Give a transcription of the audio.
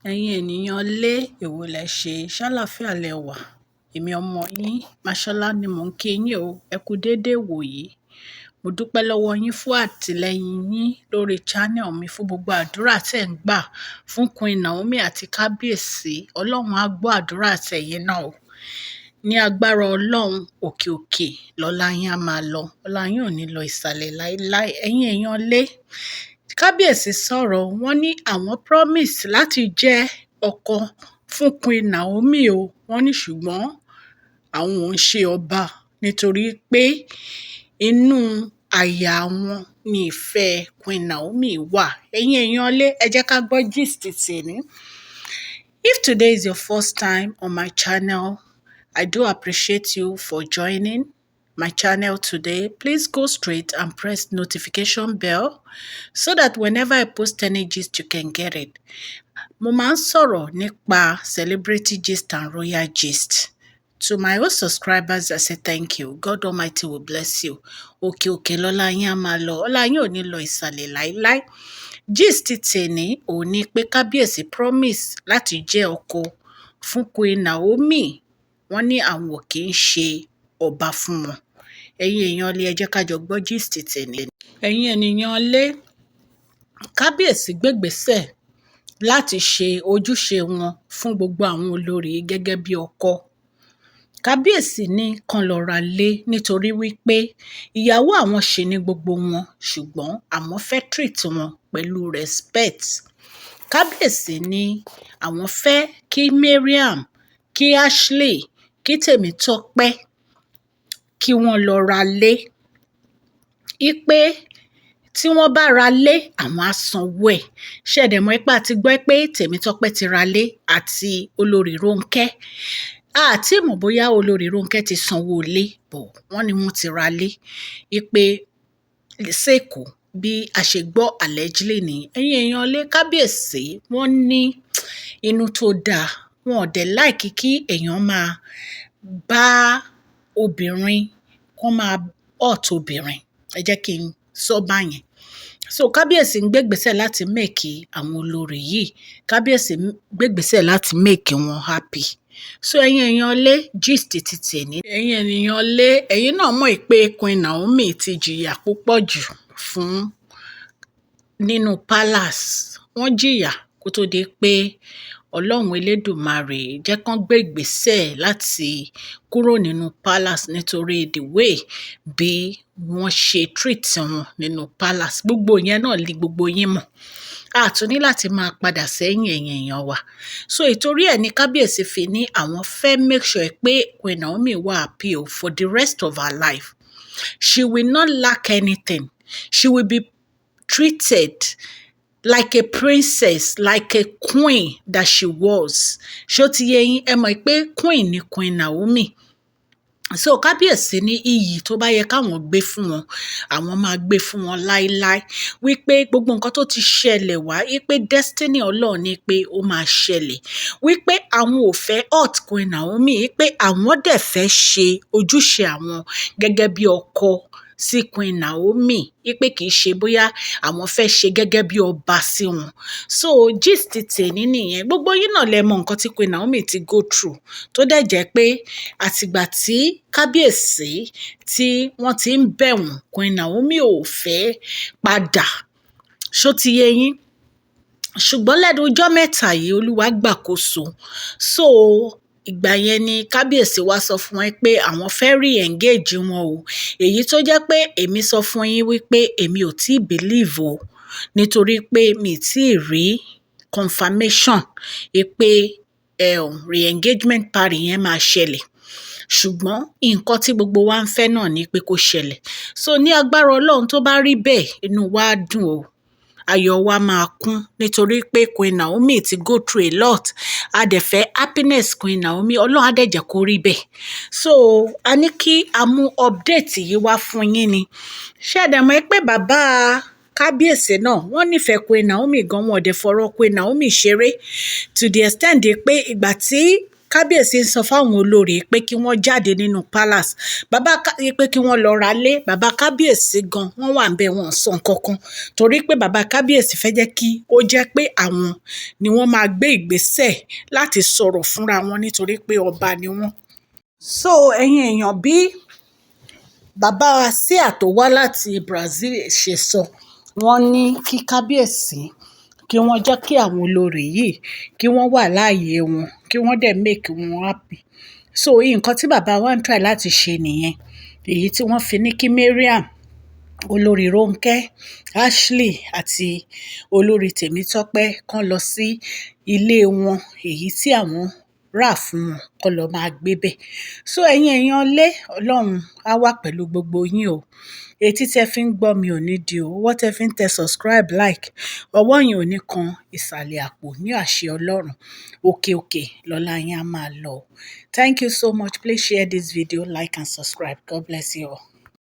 Ẹ̀yin ènìyàn lé èwo lẹ ṣe ṣàlàáfíà lẹ wà. Èmi ọmọ yín Máṣọ́lá ni mò ń kí yín o. Ẹ kú déédéé wò yìí. Mo dúpẹ́ lọ́wọ́ yín fún àtìlẹ́yìn yín lórí channel mi, fún gbogbo àdúrà tẹ̀ ń gbà fún Queen Naomi àti Kabiyesi. Ọlọ́run á gbọ́ àdúrà tẹ̀yin náà o. Ní agbára Ọlọ́run, òkè òkè lọ́lá yín á máa lọ. Ọlá yín ò ní lọ ìsàlẹ̀ láéláé. Ẹ̀yin èèyàn lé. Kabiyesi sọ̀rọ̀, wọ́n ní àwọn promise láti jẹ́ ọkọ fún Queen Naomi o. Wọ́n ní ṣùgbọ́n àwọn ò ń ṣe ọba nítorí pé inú àyà wọn ni ìfẹ́ Queen Naomi wà. Ẹ̀yin èèyàn lé, ẹ jẹ́ ká gbọ́ gist tèmi. If today is your first time on my channel, I do appreciate you for joining my channel today. Please go straight and press notification bell so that whenever I post any gist, you can get it. Mo máa ń sọ̀rọ̀ nípa celebrity gist and royal gist. To my old subscribers, I say thank you. God Almighty will bless you. Òkè òkè lọ́lá yín á máa lọ. Ọlá yín ò ní lọ ìsàlẹ̀ láíláí. Gist tèmi òun ni pé Kabiyesi promise láti jẹ́ ọkọ fún Queen Naomi. Wọ́n ní àwọn ò kì í ṣe ọba fún wọn. Ẹ̀yin èèyàn lé, ẹ jẹ́ ká jọ gbọ́ gist tèmi. Ẹ̀yin ènìyàn lé, Kabiyesi gbégbésẹ̀ láti ṣe ojúṣe wọn fún gbogbo àwọn olórí gẹ́gẹ́ bí ọkọ. Kabiyesi ní kan lọ ra lé nítorí wípé ìyàwó àwọn ṣe ní gbogbo wọn, ṣùgbọ́n àwọn fẹ́ treat wọn pẹ̀lú respect. Kabiyesi ní àwọn fẹ́ kí Mariam, kí Ashley, kí Tèmítọ́pẹ́ kí wọ́n lọ ra lé. Ipe tí wọ́n bá ra lé, àwọn á sanwó ẹ̀. Ṣẹ̀dẹ̀mọ́ ipá ti gbọ́ pé Tèmítọ́pẹ́ ti ra lé àti olórí Rónkẹ́. Àti mọ̀ bóyá olórí Rónkẹ́ ti sanwó lé, bọ̀ wọ́n ní wọ́n ti ra lé. Ipe sẹ́kù bí a ṣe gbọ́ allegedly ni. Ẹ̀yin èèyàn lé, Kabiyesi wọ́n ní inú tó dáa. Wọn ò dẹ̀ like kí èèyàn máa bá obìnrin, kán máa hurt obìnrin. Ẹ jẹ́ kí n sọ báyẹn. So Kabiyesi ń gbégbésẹ̀ láti make àwọn olórí yìí. Kabiyesi ń gbégbésẹ̀ láti make wọn happy. So ẹ̀yin èèyàn lé, gist ti tèmi. Ẹ̀yin ènìyàn lé, ẹ̀yin náà mọ̀ pé Queen Naomi ti jìyà púpọ̀ jù fún nínú palace. Wọ́n jìyà kó tó di pé Ọlọ́run Elédùmarè jẹ́ kán gbé ìgbésẹ̀ láti kúrò nínú palace nítorí the way bí wọ́n ṣe treat wọn nínú palace. Gbogbo yẹn náà ni gbogbo yín mọ̀. A tún ní láti máa padà sẹ́yìn ẹ̀yin èèyàn wa. So ìtorí ẹ̀ ní Kabiyesi fi ní àwọn fẹ́ make sure pé Queen Naomi wà happy for the rest of her life. She will not lack anything. She will be treated like a princess, like a queen that she was. Ṣó ti yé yín, ẹ mọ̀ pé queen ni Queen Naomi. So Kabiyesi ní iyì tó bá yẹ káwọn gbé fún wọn, àwọn máa gbé fún wọn láíláí. Wípé gbogbo nǹkan tó ti ṣẹlẹ̀ wá, wípé destiny Ọlọ́run ni pé ó máa ṣẹlẹ̀. Wípé àwọn ò fẹ́ hurt Queen Naomi, wípé àwọn dẹ̀ fẹ́ ṣe ojúṣe àwọn gẹ́gẹ́ bí ọkọ sí Queen Naomi. Wípé kì í ṣe bóyá àwọn fẹ́ ṣe gẹ́gẹ́ bí ọba sí wọn. So gist tèmi nìyẹn. Gbogbo yín náà lẹ mọ nǹkan tí Queen Naomi ti go through. Tó dẹ̀ jẹ́ pé àtìgbà tí Kabiyesi tí wọ́n ti ń bẹ̀ wọ́n, Queen Naomi ò fẹ́ padà. Ṣó ti yé yín? Ṣùgbọ́n lẹ́nu ọjọ́ mẹ́ta yìí Olúwa gbàkóso. So ìgbà yẹn ni Kabiyesi wá sọ fún wọn pé àwọn fẹ́ re-engage wọn o. Èyí tó jẹ́ pé èmi sọ fún yín wípé èmi ò tí believe o. Nítorí pé mi tí rí confirmation pé re-engagement party yẹn máa ṣẹlẹ̀. Ṣùgbọ́n nǹkan tí gbogbo wa ń fẹ́ náà ni pé kó ṣẹlẹ̀. So ní agbára Ọlọ́run tó bá rí bẹ́ẹ̀, inú wa á dùn o. Ayọ̀ wa máa kún nítorí pé Queen Naomi ti go through a lot. A dẹ̀ fẹ́ happiness Queen Naomi. Ọlọ́run á dẹ̀ jẹ́ kó rí bẹ́ẹ̀. So a ní kí a mú update yìí wá fún yín ni. Ṣé ẹ dẹ̀ mọ̀ pé bàbá Kabiyesi náà wọ́n nífẹ̀ẹ́ Queen Naomi gan, wọn ò dẹ̀ fọ̀rọ̀ Queen Naomi ṣeré to the extent de pé ìgbà tí kábíyèsí ń sọ fáwọn olórí pé kí wọ́n jáde nínú palace, pé kí wọ́n lọ ralé, bàbá kábíyèsí gan wọ́n wà ń bẹ̀, wọ́n sọ nǹkan kan torí pé bàbá kábíyèsí fẹ́ jẹ́ kí ó jẹ́ pé àwọn ni wọ́n máa gbé ìgbésẹ̀ láti sọ̀rọ̀ fúnra wọn nítorí pé ọba ni wọ́n. So ẹ̀yin èèyàn, bí bàbá Asia tó wá láti Brazil ṣe sọ, wọ́n ní kí kábíyèsí kí wọ́n jẹ́ kí àwọn olórí yìí kí wọ́n wà láàyè wọn, kí wọ́n dẹ̀ make wọn happy. So nǹkan tí bàbá wa ń try láti ṣe nìyẹn, èyí tí wọ́n fi ní kí Mariam, olórí Rónkẹ́, Ashley àti olórí Tèmítọ́pẹ́ kán lọ sí ilé wọn èyí tí àwọn rà fún wọn kán lọ máa gbé bẹ̀. So ẹ̀yin èèyàn lé, Ọlọ́run á wà pẹ̀lú gbogbo yín o. Etí tẹ fi ń gbọ́ mi ò ní di o, ọwọ́ tẹ fi ń tẹ subscribe, like, ọwọ́ yẹn ò ní kan ìsàlẹ̀ àpò ní àṣẹ Ọlọ́run. Òkè òkè lọ́lá yín á máa lọ. Thank you so much. Please share this video, like and subscribe. God bless you all.